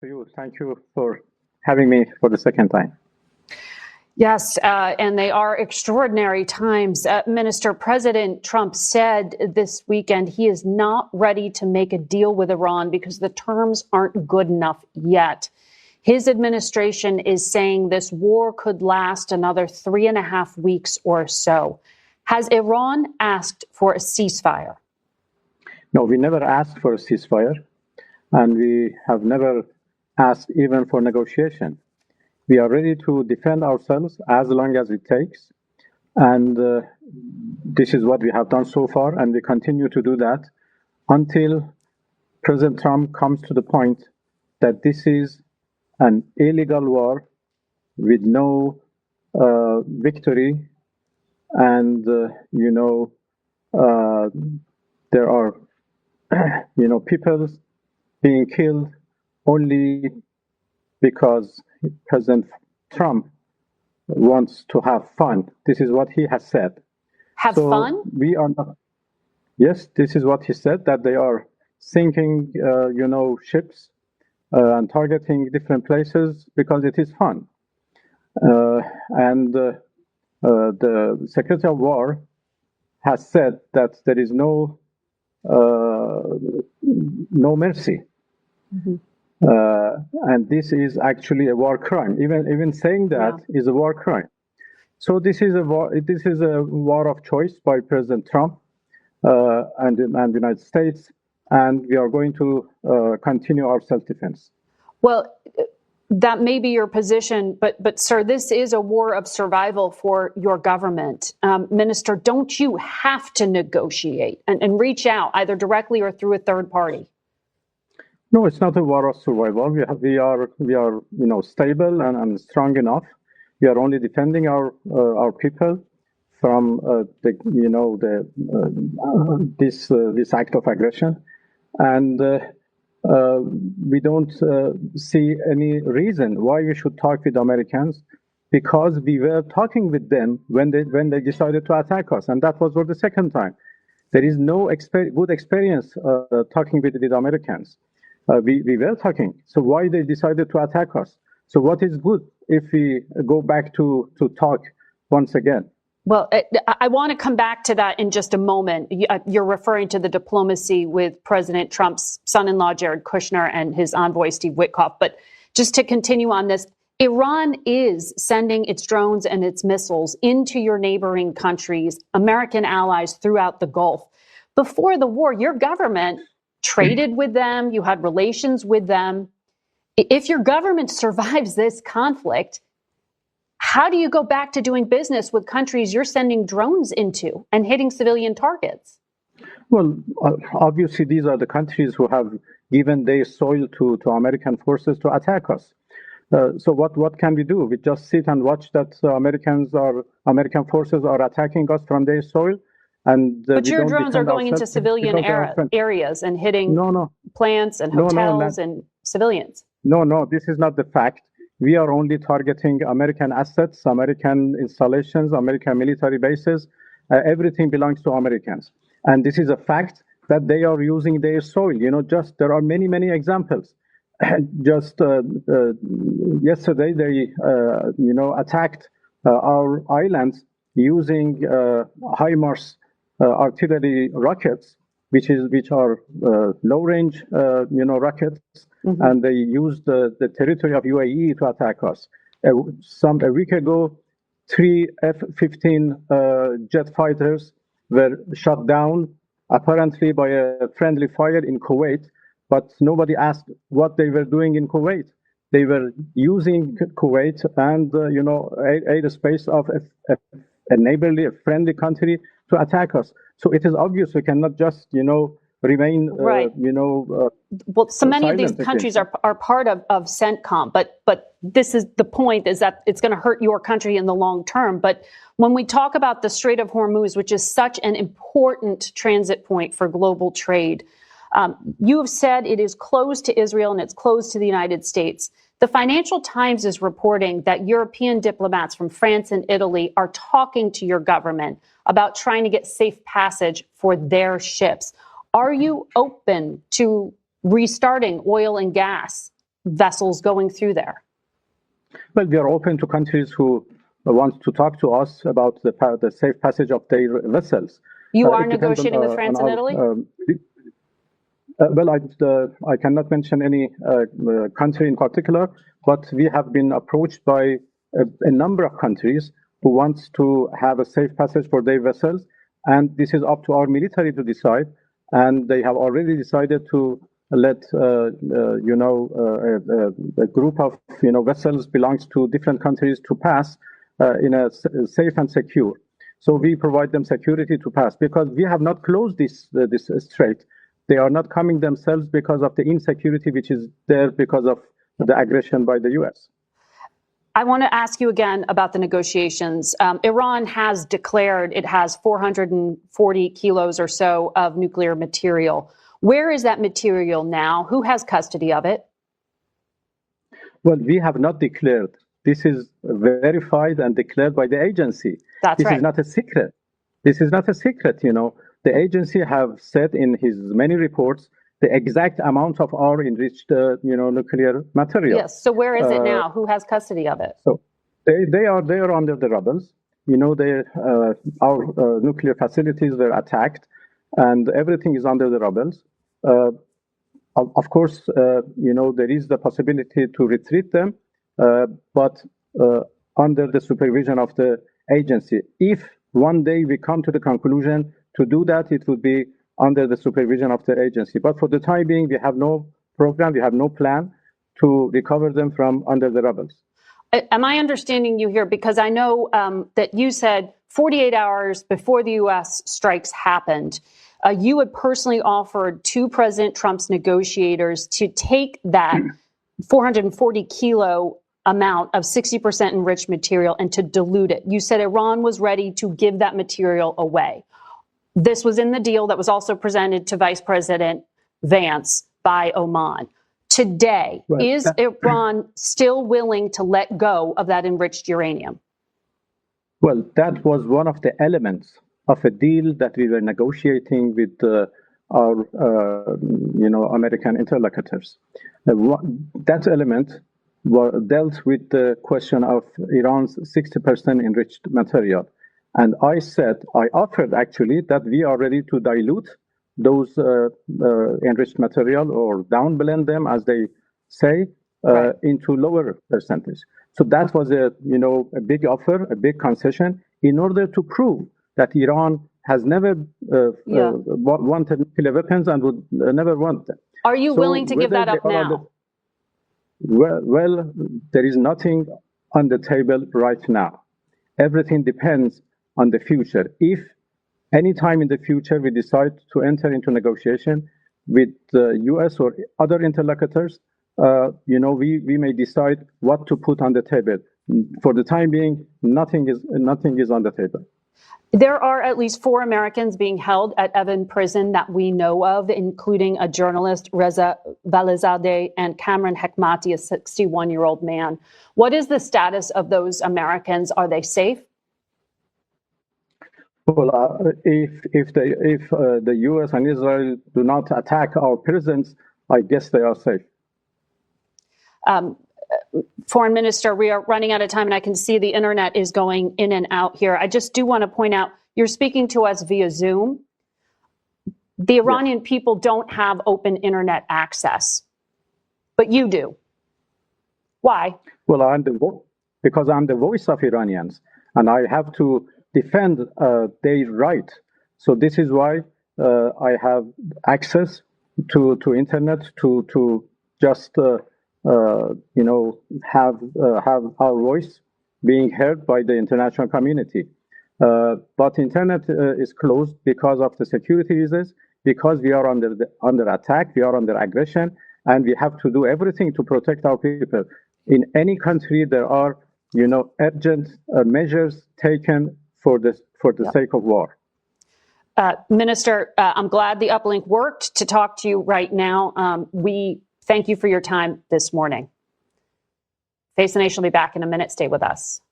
To you. Thank you for having me for the second time. Yes, and they are extraordinary times. Minister, President Trump said this weekend he is not ready to make a deal with Iran because the terms aren't good enough yet. His administration is saying this war could last another 3.5 weeks or so. Has Iran asked for a ceasefire? No, we never asked for a ceasefire, and we have never asked even for negotiation. We are ready to defend ourselves as long as it takes, and this is what we have done so far, and we continue to do that until President Trump comes to the point that this is an illegal war with no victory, and there are people being killed only because President Trump wants to have fun. This is what he has said. Have fun? We are not. Yes, this is what he said, that they are sinking, ships and targeting different places because it is fun. And the Secretary of War has said that there is no mercy. Mm-hmm. And this is actually a war crime. Even saying that is a war crime. So this is a war. This is a war of choice by President Trump and the United States, and we are going to continue our self-defense. Well, that may be your position, but sir, this is a war of survival for your government. Minister, don't you have to negotiate and reach out either directly or through a third party? No, it's not a war of survival. We are stable and strong enough. We are only defending our people from this act of aggression, and we don't see any reason why we should talk with Americans, because we were talking with them when they decided to attack us, and that was for the second time. There is no good experience talking with Americans. We were talking. So why they decided to attack us? So what is good if we go back to talk once again? Well, I want to come back to that in just a moment. You're referring to the diplomacy with President Trump's son-in-law, Jared Kushner, and his envoy, Steve Witkoff. But just to continue on this, Iran is sending its drones and its missiles into your neighboring countries, American allies throughout the Gulf. Before the war, your government traded with them. You had relations with them. If your government survives this conflict, how do you go back to doing business with countries you're sending drones into and hitting civilian targets? Well, obviously, these are the countries who have given their soil to American forces to attack us. So what can we do? We just sit and watch that American forces are attacking us from their soil? But your drones are going into civilian areas and hitting plants and hotels and civilians. No, this is not the fact. We are only targeting American assets, American installations, American military bases. Everything belongs to Americans. And this is a fact that they are using their soil. There are many examples. Just yesterday, they attacked our islands using HIMARS artillery rockets, which are low-range, rockets, and they used the territory of UAE to attack us. A week ago, 3 F-15 jet fighters were shot down, apparently by a friendly fire in Kuwait, but nobody asked what they were doing in Kuwait. They were using Kuwait and airspace of a neighborly, a friendly country to attack us. So it is obvious we cannot just, remain, right. Well, so many of these countries are part of CENTCOM, but this is the point, is that it's going to hurt your country in the long term. But when we talk about the Strait of Hormuz, which is such an important transit point for global trade, you have said it is closed to Israel and it's closed to the United States. The Financial Times is reporting that European diplomats from France and Italy are talking to your government about trying to get safe passage for their ships. Are you open to restarting oil and gas vessels going through there? Well, we are open to countries who want to talk to us about the safe passage of their vessels. You are negotiating with France and Italy? Well, I cannot mention any country in particular, but we have been approached by a number of countries who want to have a safe passage for their vessels, and this is up to our military to decide. And they have already decided to let a group of vessels belongs to different countries to pass in a safe and secure. So we provide them security to pass because we have not closed this strait. They are not coming themselves because of the insecurity which is there because of the aggression by the U.S. I want to ask you again about the negotiations. Iran has declared it has 440 kilos or so of nuclear material. Where is that material now? Who has custody of it? Well, we have not declared. This is verified and declared by the agency. That's right. This is not a secret. This is not a secret, The agency have said in his many reports the exact amount of our enriched, nuclear material. Yes. So where is it now? Who has custody of it? So they are under the rubbles. Our nuclear facilities were attacked, and everything is under the rubbles. Of course, there is the possibility to retreat them, but under the supervision of the agency. If one day we come to the conclusion to do that, it would be under the supervision of the agency. But for the time being, we have no program, we have no plan to recover them from under the rubbles. Am I understanding you here? Because I know that you said 48 hours before the U.S. strikes happened, you had personally offered to President Trump's negotiators to take that 440 kilo amount of 60% enriched material and to dilute it. You said Iran was ready to give that material away. This was in the deal that was also presented to Vice President Vance by Oman. Today, is Iran still willing to let go of that enriched uranium? Well, that was one of the elements of a deal that we were negotiating with our, American interlocutors. That element dealt with the question of Iran's 60% enriched material. And I offered actually that we are ready to dilute those enriched material or downblend them, as they say, into lower percentage. So that was a big offer, a big concession, in order to prove that Iran has never wanted nuclear weapons and would never want them. Are you willing to give that up now? Well, there is nothing on the table right now. Everything depends on the future. If any time in the future we decide to enter into negotiation with the U.S. or other interlocutors, we may decide what to put on the table. For the time being, nothing is on the table. There are at least 4 Americans being held at Evin prison that we know of, including a journalist, Reza Valizadeh, and Cameron Hekmati, a 61-year-old man. What is the status of those Americans? Are they safe? Well, if the U.S. and Israel do not attack our prisons, I guess they are safe. Foreign Minister, we are running out of time, and I can see the internet is going in and out here. I just do want to point out, you're speaking to us via Zoom. The Iranian people don't have open internet access, but you do. Why? Well, because I'm the voice of Iranians, and I have to defend their right. So this is why I have access to internet to just have our voice being heard by the international community. But internet is closed because of the security reasons, because we are under attack, we are under aggression, and we have to do everything to protect our people. In any country, there are urgent measures taken for the sake of war. Minister, I'm glad the uplink worked to talk to you right now. We thank you for your time this morning. Face the Nation will be back in a minute. Stay with us.